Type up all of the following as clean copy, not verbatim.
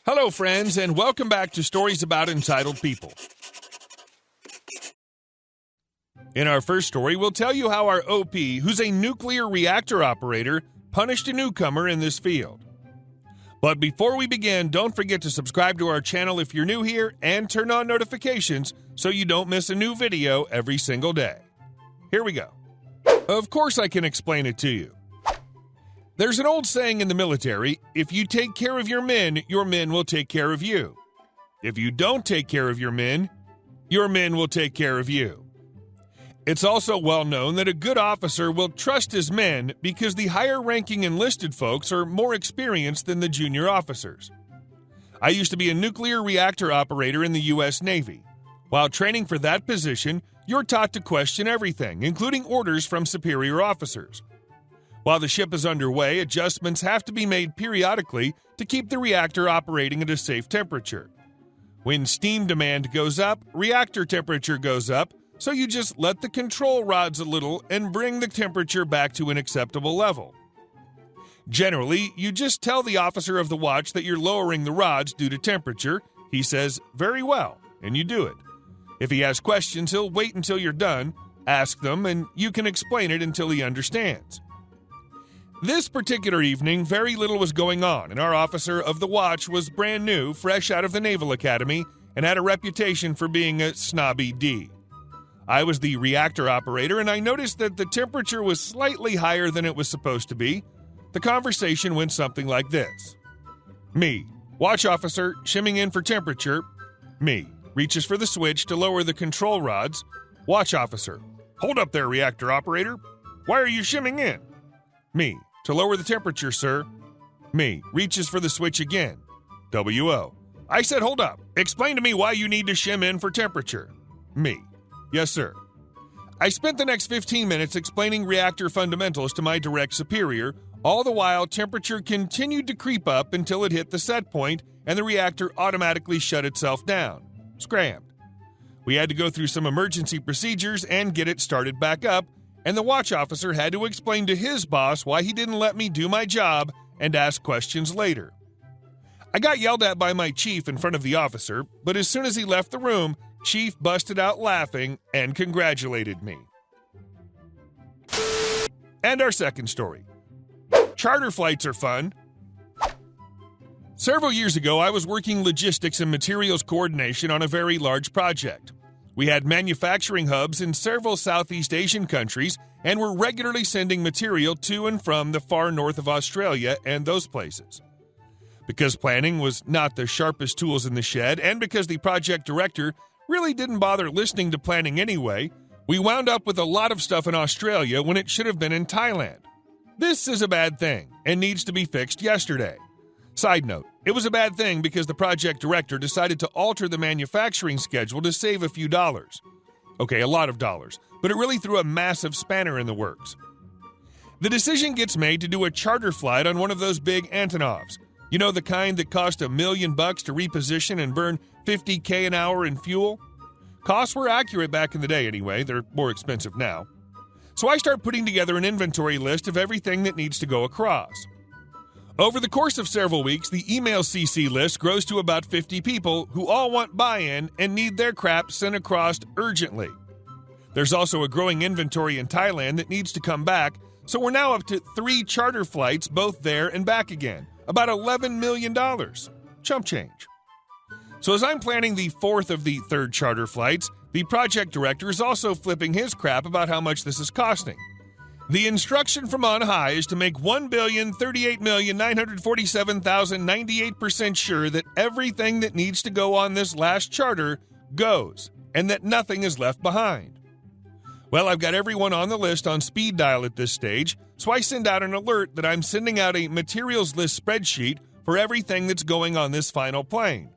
Hello, friends, and welcome back to Stories About Entitled People. In our first story, we'll tell you how our OP, who's a nuclear reactor operator, punished a newcomer in this field. But before we begin, don't forget to subscribe to our channel if you're new here and turn on notifications so you don't miss a new video every single day. Here we go. Of course I can explain it to you. There's an old saying in the military, if you take care of your men will take care of you. If you don't take care of your men will take care of you. It's also well known that a good officer will trust his men because the higher-ranking enlisted folks are more experienced than the junior officers. I used to be a nuclear reactor operator in the U.S. Navy. While training for that position, you're taught to question everything, including orders from superior officers. While the ship is underway, adjustments have to be made periodically to keep the reactor operating at a safe temperature. When steam demand goes up, reactor temperature goes up, so you just let the control rods a little and bring the temperature back to an acceptable level. Generally, you just tell the officer of the watch that you're lowering the rods due to temperature. He says, "Very well," and you do it. If he has questions, he'll wait until you're done, ask them, and you can explain it until he understands. This particular evening, very little was going on, and our officer of the watch was brand new, fresh out of the Naval Academy, and had a reputation for being a snobby D. I was the reactor operator, and I noticed that the temperature was slightly higher than it was supposed to be. The conversation went something like this. Me, watch officer, shimming in for temperature. Me, reaches for the switch to lower the control rods. Watch officer, hold up there, reactor operator. Why are you shimming in? Me, to lower the temperature, sir. Me, reaches for the switch again. WO, I said hold up. Explain to me why you need to shim in for temperature. Me, yes, sir. I spent the next 15 minutes explaining reactor fundamentals to my direct superior. All the while, temperature continued to creep up until it hit the set point and the reactor automatically shut itself down. Scrammed. We had to go through some emergency procedures and get it started back up, and the watch officer had to explain to his boss why he didn't let me do my job and ask questions later. I got yelled at by my chief in front of the officer, but as soon as he left the room, Chief busted out laughing and congratulated me. And our second story. Charter flights are fun. Several years ago, I was working logistics and materials coordination on a very large project. We had manufacturing hubs in several Southeast Asian countries and were regularly sending material to and from the far north of Australia and those places. Because planning was not the sharpest tools in the shed, and because the project director really didn't bother listening to planning anyway, we wound up with a lot of stuff in Australia when it should have been in Thailand. This is a bad thing and needs to be fixed yesterday. Side note, it was a bad thing because the project director decided to alter the manufacturing schedule to save a few dollars. Okay, a lot of dollars, but it really threw a massive spanner in the works. The decision gets made to do a charter flight on one of those big Antonovs. You know, the kind that cost $1 million to reposition and burn $50K an hour in fuel? Costs were accurate back in the day anyway, they're more expensive now. So I start putting together an inventory list of everything that needs to go across. Over the course of several weeks, the email CC list grows to about 50 people who all want buy-in and need their crap sent across urgently. There's also a growing inventory in Thailand that needs to come back, so we're now up to 3 charter flights, both there and back again. About $11 million. Chump change. So as I'm planning the 4th of the 3rd charter flights, the project director is also flipping his crap about how much this is costing. The instruction from on high is to make 1,038,947,098% sure that everything that needs to go on this last charter goes, and that nothing is left behind. Well, I've got everyone on the list on speed dial at this stage, so I send out an alert that I'm sending out a materials list spreadsheet for everything that's going on this final plane.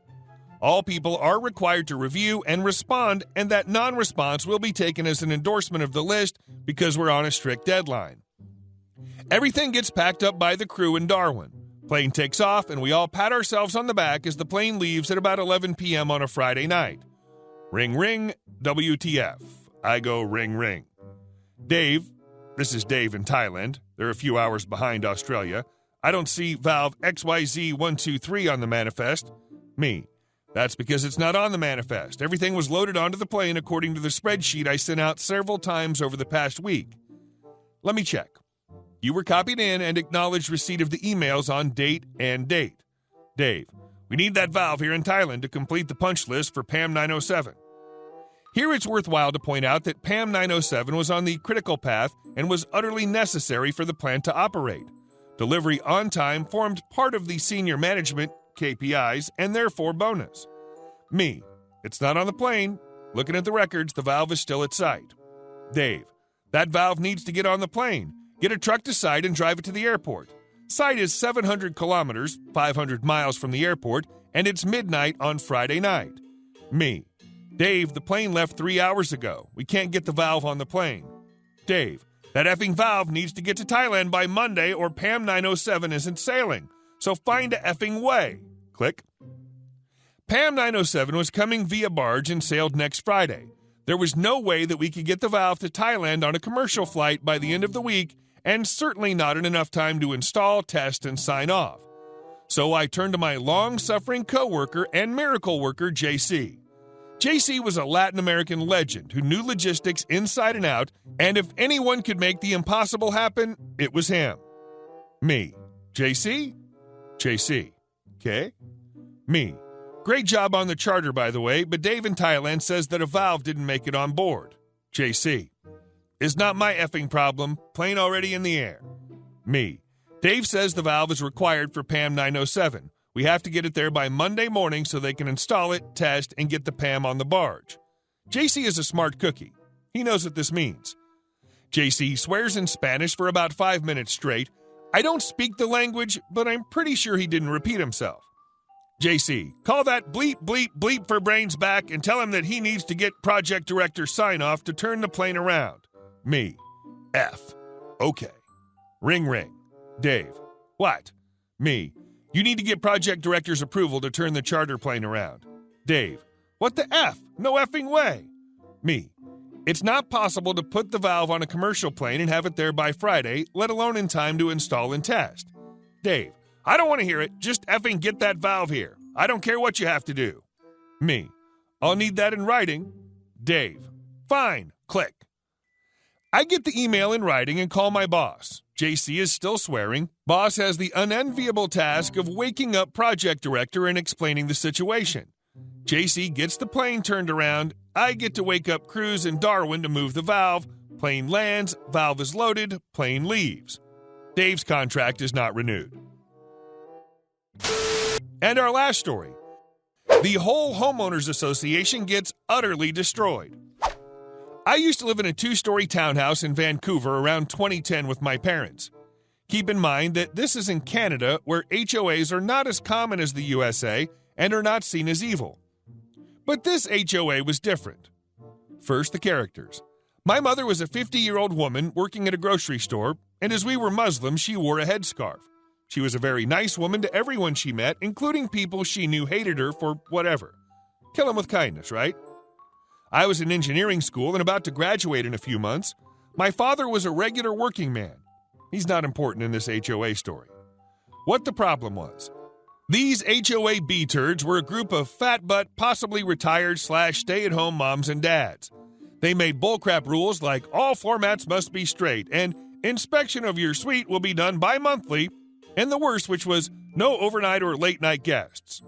All people are required to review and respond, and that non-response will be taken as an endorsement of the list because we're on a strict deadline. Everything gets packed up by the crew in Darwin. Plane takes off, and we all pat ourselves on the back as the plane leaves at about 11 p.m. on a Friday night. Ring, ring, WTF. I go ring, ring. Dave, this is Dave in Thailand. They're a few hours behind Australia. I don't see valve XYZ123 on the manifest. Me. That's because it's not on the manifest. Everything was loaded onto the plane according to the spreadsheet I sent out several times over the past week. Let me check. You were copied in and acknowledged receipt of the emails on date and date. Dave, we need that valve here in Thailand to complete the punch list for PAM 907. Here it's worthwhile to point out that PAM 907 was on the critical path and was utterly necessary for the plant to operate. Delivery on time formed part of the senior management KPIs and therefore bonus. Me, it's not on the plane. Looking at the records, the valve is still at site. Dave, that valve needs to get on the plane. Get a truck to site and drive it to the airport. Site is 700 kilometers, 500 miles from the airport, and it's midnight on Friday night. Me, Dave, the plane left 3 hours ago. We can't get the valve on the plane. Dave, that effing valve needs to get to Thailand by Monday or PAM 907 isn't sailing. So find a effing way. Click. PAM 907 was coming via barge and sailed next Friday. There was no way that we could get the valve to Thailand on a commercial flight by the end of the week, and certainly not in enough time to install, test, and sign off. So I turned to my long-suffering co-worker and miracle worker, JC. JC was a Latin American legend who knew logistics inside and out, and if anyone could make the impossible happen, it was him. Me. JC? JC. Okay? Me. Great job on the charter, by the way, but Dave in Thailand says that a valve didn't make it on board. JC. It's not my effing problem. Plane already in the air. Me. Dave says the valve is required for PAM 907. We have to get it there by Monday morning so they can install it, test, and get the PAM on the barge. JC is a smart cookie. He knows what this means. JC swears in Spanish for about 5 minutes straight. I don't speak the language, but I'm pretty sure he didn't repeat himself. JC, call that bleep, bleep, bleep for brains back and tell him that he needs to get project director sign-off to turn the plane around. Me. F. Okay. Ring, ring. Dave. What? Me. You need to get project director's approval to turn the charter plane around. Dave. What the F? No effing way. Me. It's not possible to put the valve on a commercial plane and have it there by Friday, let alone in time to install and test. Dave. I don't want to hear it. Just effing get that valve here. I don't care what you have to do. Me. I'll need that in writing. Dave. Fine. Click. I get the email in writing and call my boss. JC is still swearing. Boss has the unenviable task of waking up project director and explaining the situation. JC gets the plane turned around. I get to wake up crews in Darwin to move the valve. Plane lands, valve is loaded, plane leaves. Dave's contract is not renewed. And our last story. The whole homeowners association gets utterly destroyed. I used to live in a 2-story townhouse in Vancouver around 2010 with my parents. Keep in mind that this is in Canada, where HOAs are not as common as the USA and are not seen as evil. But this HOA was different. First, the characters. My mother was a 50-year-old woman working at a grocery store, and as we were Muslim, she wore a headscarf. She was a very nice woman to everyone she met, including people she knew hated her for whatever. Kill them with kindness, right? I was in engineering school and about to graduate in a few months. My father was a regular working man. He's not important in this HOA story. What the problem was? These HOA B-turds were a group of fat-butt, possibly retired / stay-at-home moms and dads. They made bullcrap rules like all floor mats must be straight and inspection of your suite will be done bi-monthly, and the worst, which was no overnight or late-night guests.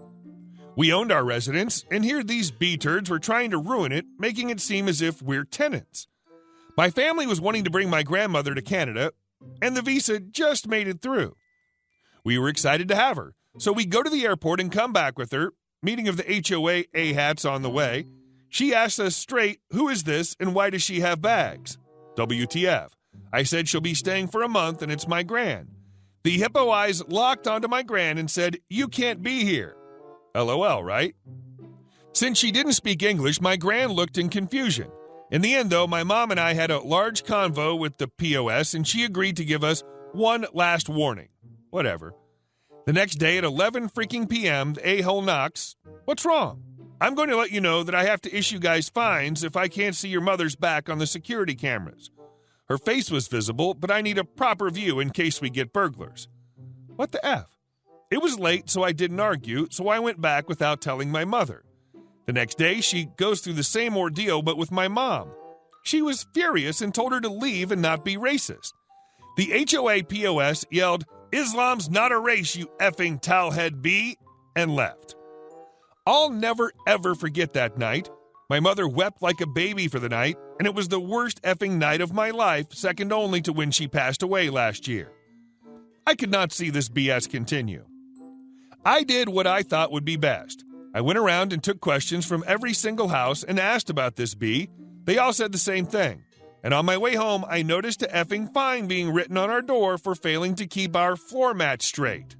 We owned our residence, and here these B-turds were trying to ruin it, making it seem as if we're tenants. My family was wanting to bring my grandmother to Canada, and the visa just made it through. We were excited to have her, so we go to the airport and come back with her, meeting of the HOA A-hats on the way. She asked us straight, who is this and why does she have bags? WTF. I said she'll be staying for a month and it's my gran. The hippo eyes locked onto my gran and said, you can't be here. LOL, right? Since she didn't speak English, my gran looked in confusion. In the end, though, my mom and I had a large convo with the POS, and she agreed to give us one last warning. Whatever. The next day at 11 freaking p.m., the a-hole knocks. What's wrong? I'm going to let you know that I have to issue guys fines if I can't see your mother's back on the security cameras. Her face was visible, but I need a proper view in case we get burglars. What the F? It was late, so I didn't argue, so I went back without telling my mother. The next day, she goes through the same ordeal, but with my mom. She was furious and told her to leave and not be racist. The HOA POS yelled, "Islam's not a race, you effing towelhead B," and left. I'll never ever forget that night. My mother wept like a baby for the night, and it was the worst effing night of my life, second only to when she passed away last year. I could not see this BS continue. I did what I thought would be best. I went around and took questions from every single house and asked about this bee. They all said the same thing. And on my way home, I noticed a effing fine being written on our door for failing to keep our floor mat straight.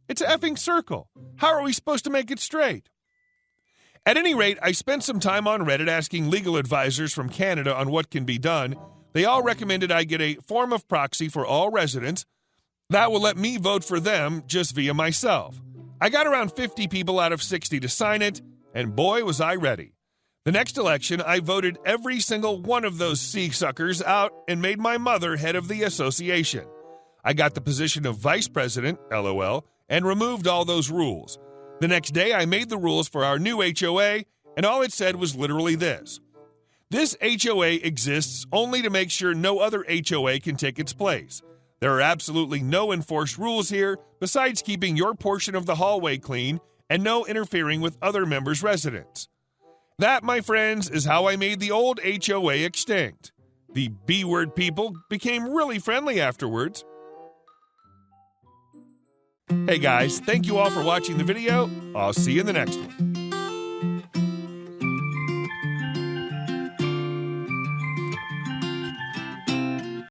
It's an effing circle. How are we supposed to make it straight? At any rate, I spent some time on Reddit asking legal advisors from Canada on what can be done. They all recommended I get a form of proxy for all residents. That will let me vote for them just via myself. I got around 50 people out of 60 to sign it, and boy was I ready. The next election, I voted every single one of those sea-suckers out and made my mother head of the association. I got the position of vice president, LOL, and removed all those rules. The next day, I made the rules for our new HOA, and all it said was literally this. This HOA exists only to make sure no other HOA can take its place. There are absolutely no enforced rules here, besides keeping your portion of the hallway clean and no interfering with other members' residents. That, my friends, is how I made the old HOA extinct. The B-word people became really friendly afterwards. Hey guys, thank you all for watching the video. I'll see you in the next one.